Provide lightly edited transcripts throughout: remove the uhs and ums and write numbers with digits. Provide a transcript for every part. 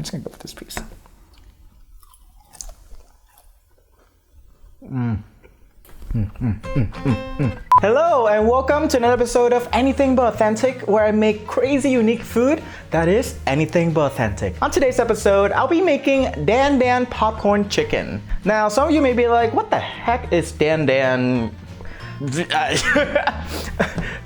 just gonna go with this piece. Hello and welcome to another episode of Anything But Authentic, where I make crazy unique food that is anything but authentic. On today's episode, I'll be making Dan Dan popcorn chicken. Now, some of you may be like, what the heck is Dan Dan?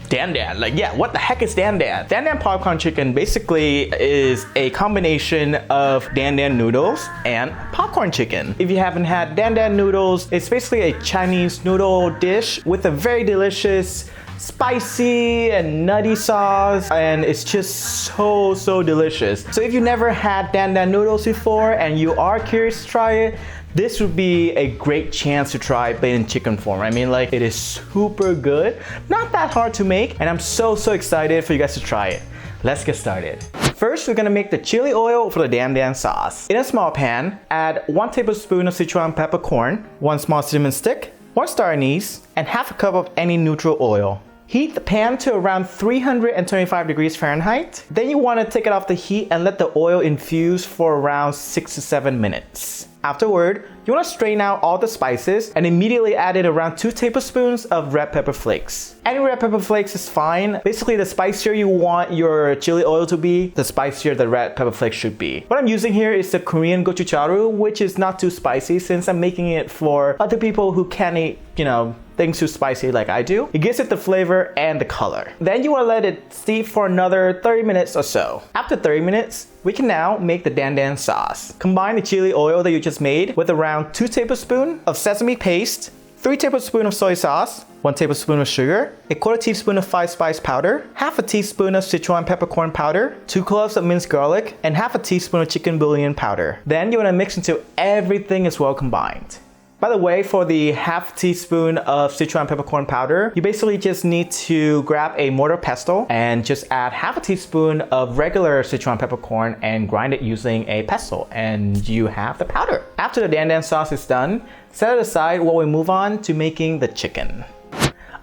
Dan Dan, like, yeah, what the heck is Dan Dan? Dan Dan popcorn chicken basically is a combination of Dan Dan noodles and popcorn chicken. If you haven't had Dan Dan noodles, it's basically a Chinese noodle dish with a very delicious spicy and nutty sauce, and it's just so delicious. So if you never had Dan Dan noodles before and you are curious to try it, this would be a great chance to try it in chicken form. I mean, like, it is super good, not that hard to make, and I'm so excited for you guys to try it. Let's get started. First, we're gonna make the chili oil for the Dan Dan sauce. In a small pan, add 1 tablespoon of Sichuan peppercorn, 1 small cinnamon stick, 1 star anise, and half a cup of any neutral oil. Heat the pan to around 325 degrees Fahrenheit. Then you want to take it off the heat and let the oil infuse for around 6 to 7 minutes. Afterward, you want to strain out all the spices and immediately add in around 2 tablespoons of red pepper flakes. Any red pepper flakes is fine. Basically, the spicier you want your chili oil to be, the spicier the red pepper flakes should be. What I'm using here is the Korean gochujang, which is not too spicy since I'm making it for other people who can't eat, things too spicy like I do. It gives it the flavor and the color. Then you want to let it steep for another 30 minutes or so. After 30 minutes, we can now make the Dan Dan sauce. Combine the chili oil that you just made with around 2 tablespoons of sesame paste, 3 tablespoons of soy sauce, 1 tablespoon of sugar, a 1/4 teaspoon of 5-spice powder, half a teaspoon of Sichuan peppercorn powder, 2 cloves of minced garlic, and half a teaspoon of chicken bouillon powder. Then you want to mix until everything is well combined. By the way, for the half teaspoon of Sichuan peppercorn powder, you basically just need to grab a mortar pestle and just add half a teaspoon of regular Sichuan peppercorn and grind it using a pestle, and you have the powder. After the Dan Dan sauce is done, set it aside while we move on to making the chicken.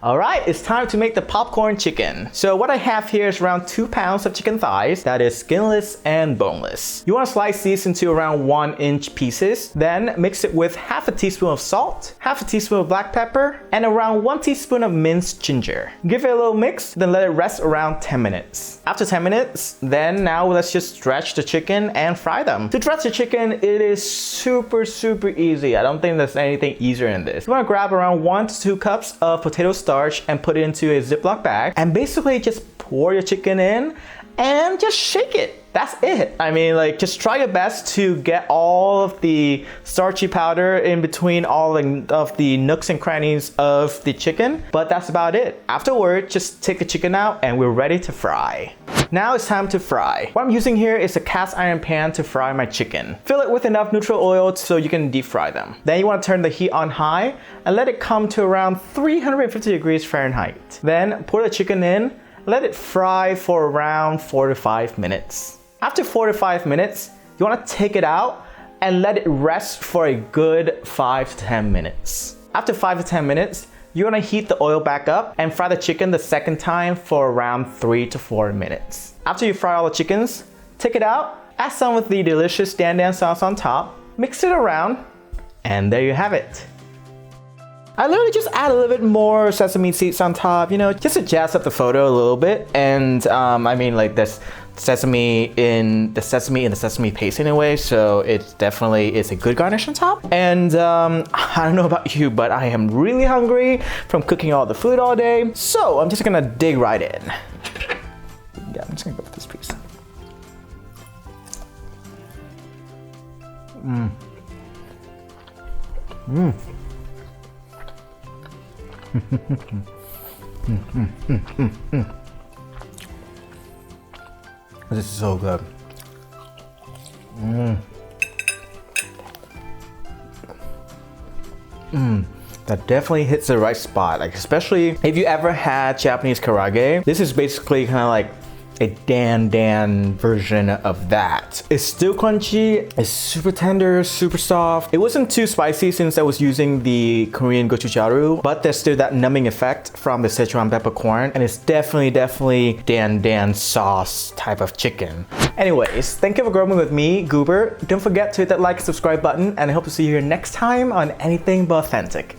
Alright, it's time to make the popcorn chicken. So what I have here is around 2 pounds of chicken thighs that is skinless and boneless. You want to slice these into around 1-inch pieces. Then mix it with half a teaspoon of salt, half a teaspoon of black pepper, and around 1 teaspoon of minced ginger. Give it a little mix, then let it rest around 10 minutes. After 10 minutes, then now let's just stretch the chicken and fry them. To stretch the chicken, it is super easy. I don't think there's anything easier than this. You want to grab around 1 to 2 cups of potato starch and put it into a Ziploc bag and basically just pour your chicken in and just shake it. That's it. I mean, like, just try your best to get all of the starchy powder in between all of the nooks and crannies of the chicken, but that's about it. Afterward, just take the chicken out and we're ready to fry. Now it's time to fry. What I'm using here is a cast iron pan to fry my chicken. Fill it with enough neutral oil so you can deep fry them. Then you want to turn the heat on high and let it come to around 350 degrees Fahrenheit. Then pour the chicken in, let it fry for around 4 to 5 minutes. After 4 to 5 minutes, you want to take it out and let it rest for a good 5 to 10 minutes. After 5 to 10 minutes, you want to heat the oil back up and fry the chicken the second time for around 3 to 4 minutes. After you fry all the chickens, take it out, add some of the delicious Dan Dan sauce on top, mix it around, and there you have it. I literally just add a little bit more sesame seeds on top, just to jazz up the photo a little bit. And I mean, like, there's sesame in the sesame paste anyway, so it definitely is a good garnish on top. And I don't know about you, but I am really hungry from cooking all the food all day, so I'm just gonna dig right in. Yeah, I'm just gonna go with this piece. This is so good. That definitely hits the right spot. Like, especially if you ever had Japanese karaage, this is basically kind of like a Dan Dan version of that. It's still crunchy, it's super tender, super soft. It wasn't too spicy since I was using the Korean gochujang, but there's still that numbing effect from the Sichuan peppercorn, and it's definitely Dan Dan sauce type of chicken. Anyways, thank you for grubbing with me, Guber. Don't forget to hit that like and subscribe button, and I hope to see you here next time on Anything But Authentic.